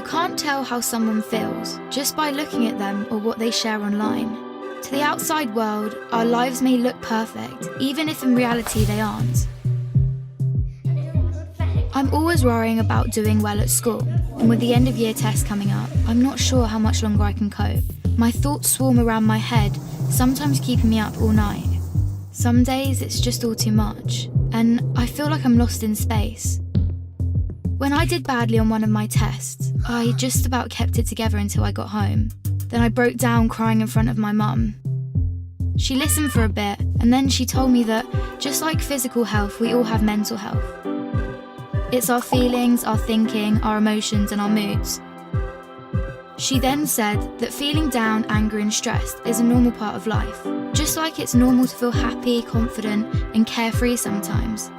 You can't tell how someone feels just by looking at them or what they share online. To the outside world, our lives may look perfect, even if in reality they aren't. I'm always worrying about doing well at school, and with the end of year test coming up, I'm not sure how much longer I can cope. My thoughts swarm around my head, sometimes keeping me up all night. Some days it's just all too much, and I feel like I'm lost in space. When I did badly on one of my tests, I just about kept it together until I got home. Then I broke down crying in front of my mum. She listened for a bit, and then she told me that, just like physical health, we all have mental health. It's our feelings, our thinking, our emotions, and our moods. She then said that feeling down, angry, and stressed is a normal part of life, just like it's normal to feel happy, confident, and carefree sometimes.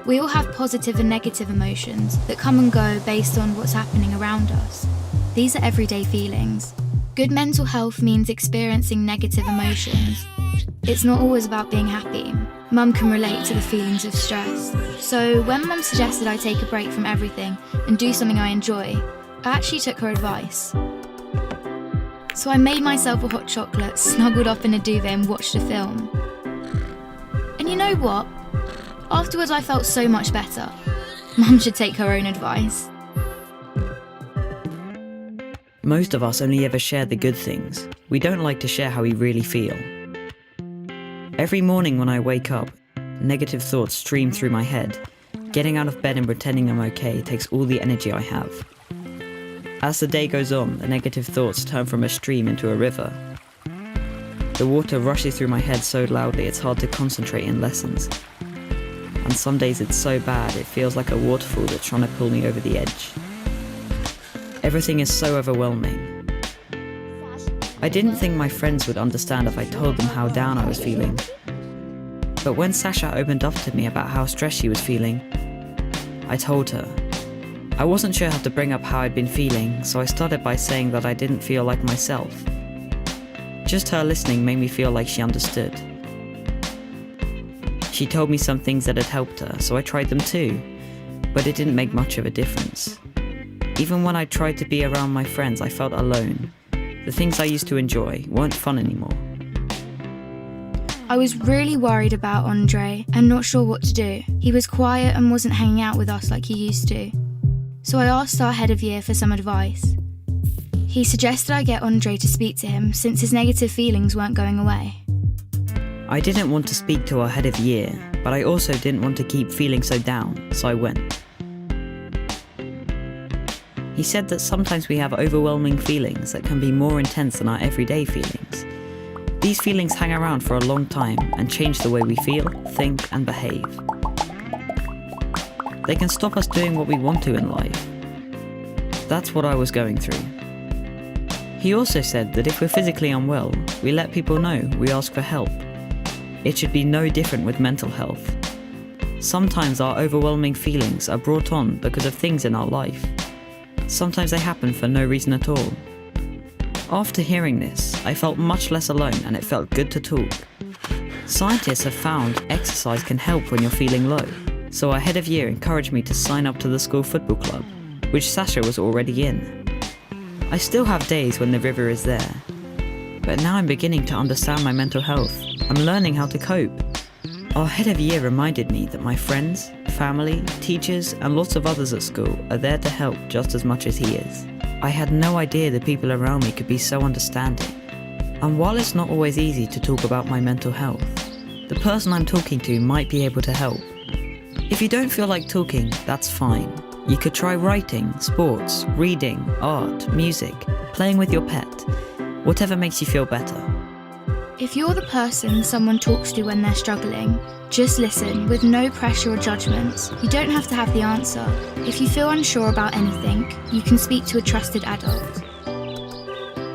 We all have positive and negative emotions that come and go based on what's happening around us. These are everyday feelings. Good mental health means experiencing negative emotions. It's not always about being happy. Mum can relate to the feelings of stress. So when Mum suggested I take a break from everything and do something I enjoy, I actually took her advice. So I made myself a hot chocolate, snuggled up in a duvet and watched a film. And you know what? Afterwards I felt so much better. Mum should take her own advice. Most of us only ever share the good things. We don't like to share how we really feel. Every morning when I wake up, negative thoughts stream through my head. Getting out of bed and pretending I'm okay takes all the energy I have. As the day goes on, the negative thoughts turn from a stream into a river. The water rushes through my head so loudly it's hard to concentrate in lessons. And some days it's so bad it feels like a waterfall that's trying to pull me over the edge. Everything is so overwhelming. I didn't think my friends would understand if I told them how down I was feeling. But when Sasha opened up to me about how stressed she was feeling, I told her. I wasn't sure how to bring up how I'd been feeling, so I started by saying that I didn't feel like myself. Just her listening made me feel like she understood. She told me some things that had helped her, so I tried them too, but it didn't make much of a difference. Even when I tried to be around my friends, I felt alone. The things I used to enjoy weren't fun anymore. I was really worried about Andre and not sure what to do. He was quiet and wasn't hanging out with us like he used to. So I asked our head of year for some advice. He suggested I get Andre to speak to him since his negative feelings weren't going away. I didn't want to speak to our head of year, but I also didn't want to keep feeling so down, so I went. He said that sometimes we have overwhelming feelings that can be more intense than our everyday feelings. These feelings hang around for a long time and change the way we feel, think, and behave. They can stop us doing what we want to in life. That's what I was going through. He also said that if we're physically unwell, we let people know, we ask for help. It should be no different with mental health. Sometimes our overwhelming feelings are brought on because of things in our life. Sometimes they happen for no reason at all. After hearing this, I felt much less alone and it felt good to talk. Scientists have found exercise can help when you're feeling low, so our head of year encouraged me to sign up to the school football club, which Sasha was already in. I still have days when the river is there, but now I'm beginning to understand my mental health. I'm learning how to cope. Our head of year reminded me that my friends, family, teachers, and lots of others at school are there to help just as much as he is. I had no idea the people around me could be so understanding. And while it's not always easy to talk about my mental health, the person I'm talking to might be able to help. If you don't feel like talking, that's fine. You could try writing, sports, reading, art, music, playing with your pet, whatever makes you feel better. If you're the person someone talks to when they're struggling, just listen with no pressure or judgments. You don't have to have the answer. If you feel unsure about anything, you can speak to a trusted adult.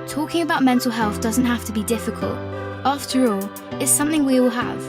Talking about mental health doesn't have to be difficult. After all, it's something we all have.